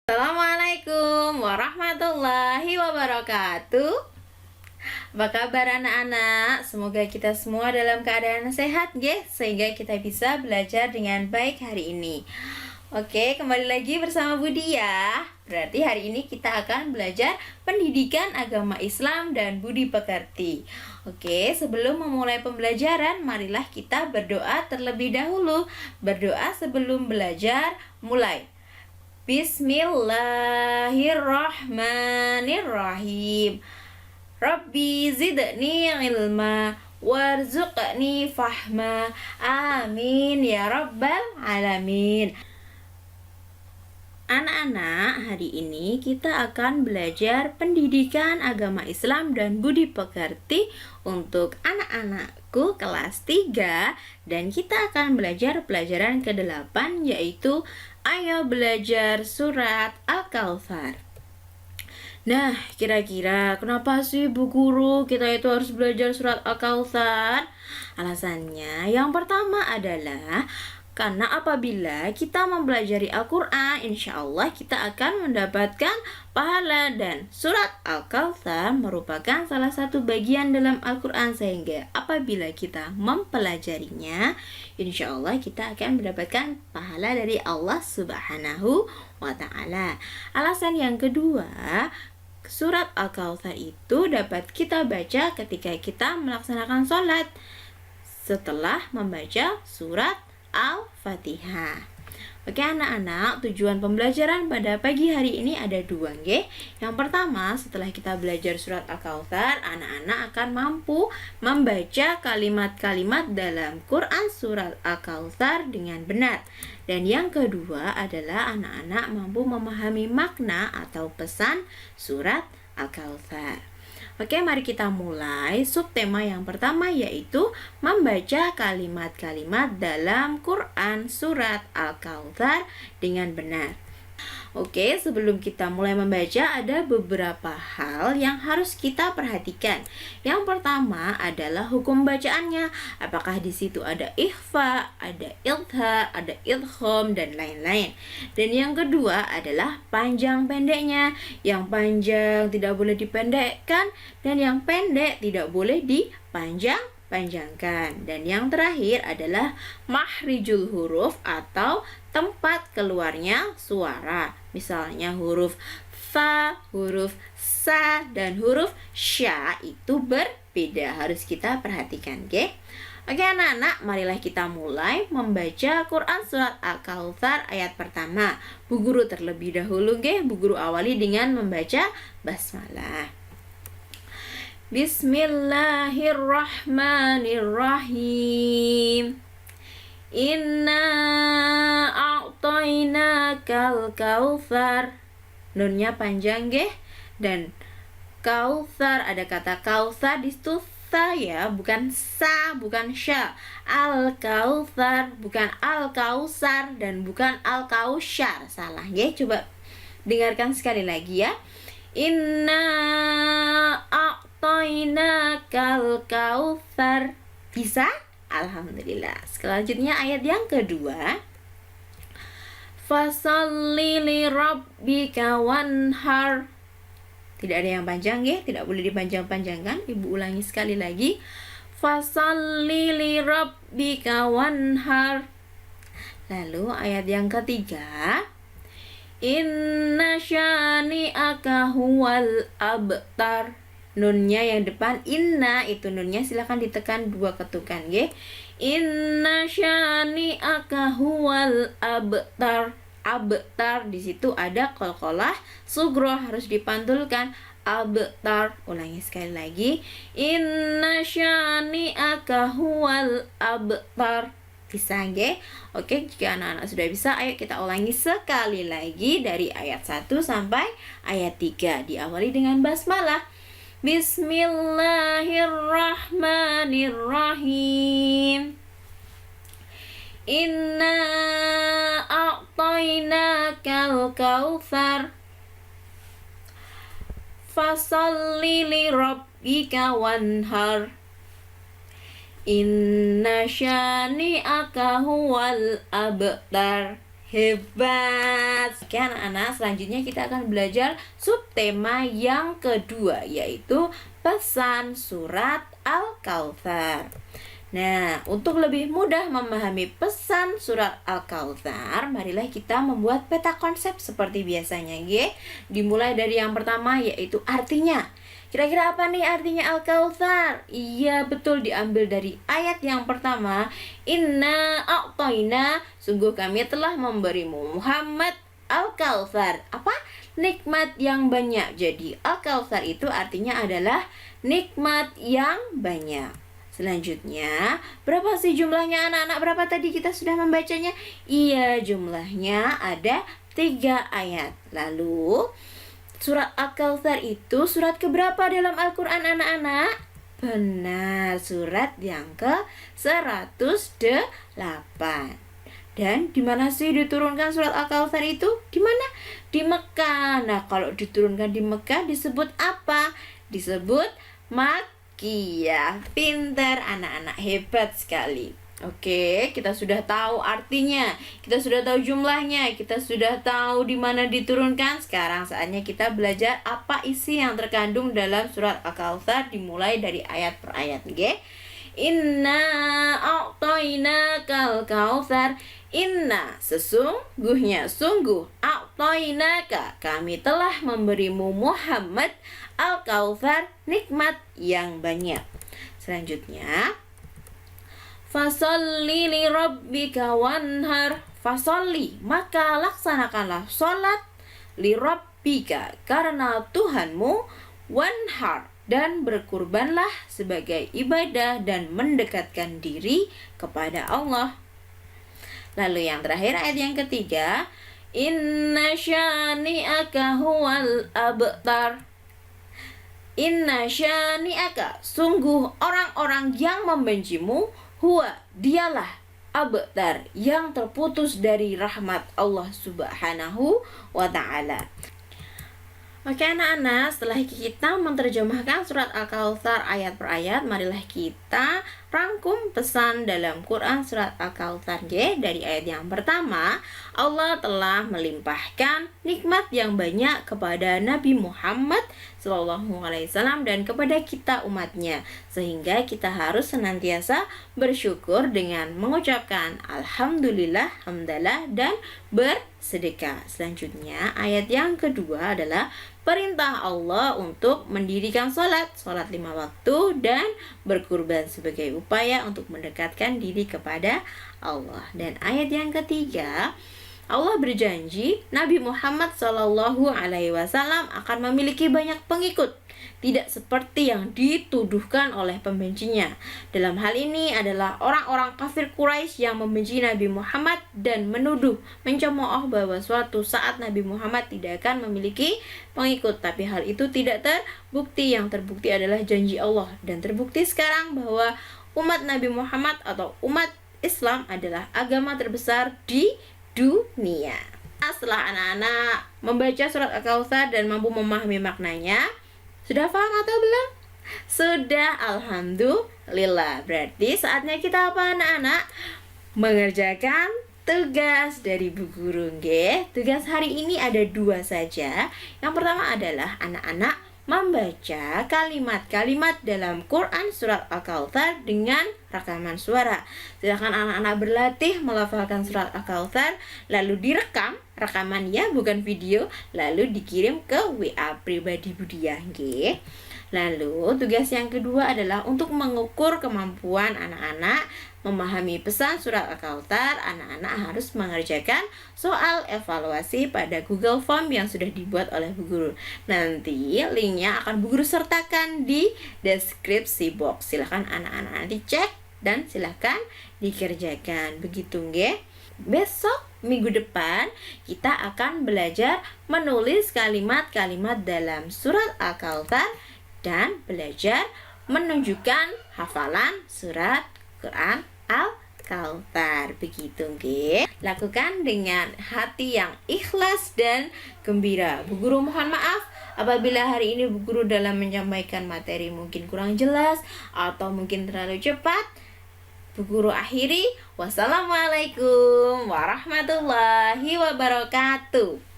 Assalamualaikum warahmatullahi wabarakatuh. Apa kabar anak-anak? Semoga kita semua dalam keadaan sehat ya, sehingga kita bisa belajar dengan baik hari ini. Oke, kembali lagi bersama Budi ya. Berarti hari ini kita akan belajar pendidikan agama Islam dan budi pekerti. Oke, sebelum memulai pembelajaran, marilah kita berdoa terlebih dahulu. Berdoa sebelum belajar, mulai. Bismillahirrahmanirrahim. Rabbi zidni ilma warzuqni fahma. Amin ya rabbal alamin. Anak-anak, hari ini kita akan belajar pendidikan agama Islam dan budi pekerti untuk anak-anakku kelas 3, dan kita akan belajar pelajaran ke-8, yaitu ayo belajar surat Al-Kautsar. Nah, kira-kira kenapa sih Bu Guru kita itu harus belajar surat Al-Kautsar? Alasannya yang pertama adalah karena apabila kita mempelajari Al-Quran, insya Allah kita akan mendapatkan pahala, dan surat Al-Kautsar merupakan salah satu bagian dalam Al-Quran, sehingga apabila kita mempelajarinya, insya Allah kita akan mendapatkan pahala dari Allah Subhanahu wa Ta'ala. Alasan yang kedua, surat Al-Kautsar itu dapat kita baca ketika kita melaksanakan sholat setelah membaca surat Al-Fatihah. Oke anak-anak, tujuan pembelajaran pada pagi hari ini ada dua, nggih. Yang pertama, setelah kita belajar surat Al-Kautsar, anak-anak akan mampu membaca kalimat-kalimat dalam Quran surat Al-Kautsar dengan benar. Dan yang kedua adalah anak-anak mampu memahami makna atau pesan surat Al-Kautsar. Oke, mari kita mulai. Subtema yang pertama yaitu membaca kalimat-kalimat dalam Quran surat Al-Kautsar dengan benar. Oke, sebelum kita mulai membaca, ada beberapa hal yang harus kita perhatikan. Yang pertama adalah hukum bacaannya. Apakah di situ ada ikhfa, ada idhar, ada idgham, dan lain-lain. Dan yang kedua adalah panjang pendeknya. Yang panjang tidak boleh dipendekkan, dan yang pendek tidak boleh dipanjangkan. Dan yang terakhir adalah mahrijul huruf atau tempat keluarnya suara. Misalnya huruf fa, huruf sa, dan huruf sya itu berbeda. Harus kita perhatikan, oke? Oke anak-anak, marilah kita mulai membaca Quran surat Al-Kautsar ayat pertama. Bu Guru terlebih dahulu, oke? Bu Guru awali dengan membaca basmalah. Bismillahirrahmanirrahim. Inna a'tainakal kautsar. Nunnya panjang nggih, dan kautsar, ada kata kautsar di situ sa ya, bukan sa, bukan sya. Al-Kautsar, bukan al-kausar, dan bukan al-kausyar. Salah nggih, coba dengarkan sekali lagi ya. Inna a'tainakal kautsar. Bisa? Alhamdulillah. Selanjutnya ayat yang kedua. Fasalli li rabbika wanhar. Tidak ada yang panjang ya, tidak boleh dipanjang-panjangkan. Ibu ulangi sekali lagi. Fasalli li rabbika wanhar. Lalu ayat yang ketiga. Inna syani'aka huwal abtar. Nunnya yang depan inna, itu nunnya silahkan ditekan 2 ketukan ya. Inna syani'aka huwal abtar. Abtar di situ ada qalqalah sugro, harus dipantulkan. Abtar. Ulangi sekali lagi. Inna syani'aka huwal abtar. Bisa nggih? Oke, jika anak-anak sudah bisa, ayo kita ulangi sekali lagi dari ayat 1 sampai ayat 3. Diawali dengan basmalah. Bismillahirrahmanirrahim. Inna a'tainakal kautsar. Fasalli li rabbika wanhar. Inna syani'aka huwal abtar. Hebat. Oke anak-anak, selanjutnya kita akan belajar subtema yang kedua, yaitu pesan surat Al-Kautsar. Nah, untuk lebih mudah memahami pesan surat Al-Kautsar, marilah kita membuat peta konsep seperti biasanya, G. Dimulai dari yang pertama, yaitu artinya. Kira-kira apa nih artinya Al-Kautsar? Iya, betul, diambil dari ayat yang pertama. Inna a'tayna, sungguh kami telah memberimu Muhammad Al-Kautsar. Apa? Nikmat yang banyak. Jadi Al-Kautsar itu artinya adalah nikmat yang banyak. Selanjutnya, berapa sih jumlahnya anak-anak? Berapa tadi kita sudah membacanya? Iya, jumlahnya ada 3 ayat. Lalu, surat Al-Kautsar itu surat keberapa dalam Al-Quran anak-anak? Benar, surat yang ke-108. Dan di mana sih diturunkan surat Al-Kautsar itu? Di mana? Di Mekah. Nah, kalau diturunkan di Mekah disebut apa? Disebut Makkiyah. Pintar anak-anak, hebat sekali. Oke, kita sudah tahu artinya, kita sudah tahu jumlahnya, kita sudah tahu di mana diturunkan. Sekarang saatnya kita belajar apa isi yang terkandung dalam surat Al-Kautsar dimulai dari ayat per ayat, oke? Inna a'tainakal kautsar. Inna, sesungguhnya, sungguh, a'tainaka, kami telah memberimu Muhammad Al-Kautsar, nikmat yang banyak. Selanjutnya, fasolli li rabbika wanhar. Fasolli, maka laksanakanlah sholat, li rabbika, karena Tuhanmu, wanhar, dan berkurbanlah sebagai ibadah dan mendekatkan diri kepada Allah. Lalu yang terakhir ayat yang ketiga, inna syani'aka huwal abtar. Inna syani'aka, sungguh orang-orang yang membencimu, huwa, dialah, abtar, yang terputus dari rahmat Allah Subhanahu wa ta'ala. Oke anak-anak, setelah kita menerjemahkan surat Al-Kautsar ayat per ayat, marilah kita rangkum pesan dalam Quran surat Al-Kautsar. Dari ayat yang pertama, Allah telah melimpahkan nikmat yang banyak kepada Nabi Muhammad SAW dan kepada kita umatnya, sehingga kita harus senantiasa bersyukur dengan mengucapkan Alhamdulillah, hamdalah, dan bersedekah. Selanjutnya, ayat yang kedua adalah perintah Allah untuk mendirikan sholat 5 waktu dan berkurban sebagai upaya untuk mendekatkan diri kepada Allah. Dan ayat yang ketiga, Allah berjanji Nabi Muhammad SAW akan memiliki banyak pengikut, tidak seperti yang dituduhkan oleh pembencinya. Dalam hal ini adalah orang-orang kafir Quraisy yang membenci Nabi Muhammad dan menuduh, mencemooh bahwa suatu saat Nabi Muhammad tidak akan memiliki pengikut. Tapi hal itu tidak terbukti. Yang terbukti adalah janji Allah, dan terbukti sekarang bahwa umat Nabi Muhammad atau umat Islam adalah agama terbesar di dunia. Setelah anak-anak membaca surat Al-Kautsar dan mampu memahami maknanya, sudah paham atau belum? Sudah, alhamdulillah. Berarti saatnya kita apa anak-anak? Mengerjakan tugas dari Bu Guru. Tugas hari ini ada 2 saja. Yang pertama adalah anak-anak membaca kalimat-kalimat dalam Quran surat Al-Kautsar dengan rekaman suara. Silakan anak-anak berlatih melafalkan surat Al-Kautsar, lalu direkam rekamannya, bukan video, lalu dikirim ke WA pribadi Budiah. Lalu tugas yang kedua adalah untuk mengukur kemampuan anak-anak memahami pesan surat Al-Kautsar. Anak-anak harus mengerjakan soal evaluasi pada Google Form yang sudah dibuat oleh Bu Guru. Nanti linknya akan Bu Guru sertakan di deskripsi box. Silahkan anak-anak nanti cek dan silahkan dikerjakan. Begitu Besok minggu depan kita akan belajar menulis kalimat-kalimat dalam surat Al-Kautsar dan belajar menunjukkan hafalan surat Quran Al-Kautsar. Begitu lakukan dengan hati yang ikhlas dan gembira. Bu Guru mohon maaf apabila hari ini Bu Guru dalam menyampaikan materi mungkin kurang jelas atau mungkin terlalu cepat. Bu Guru akhiri, wassalamualaikum warahmatullahi wabarakatuh.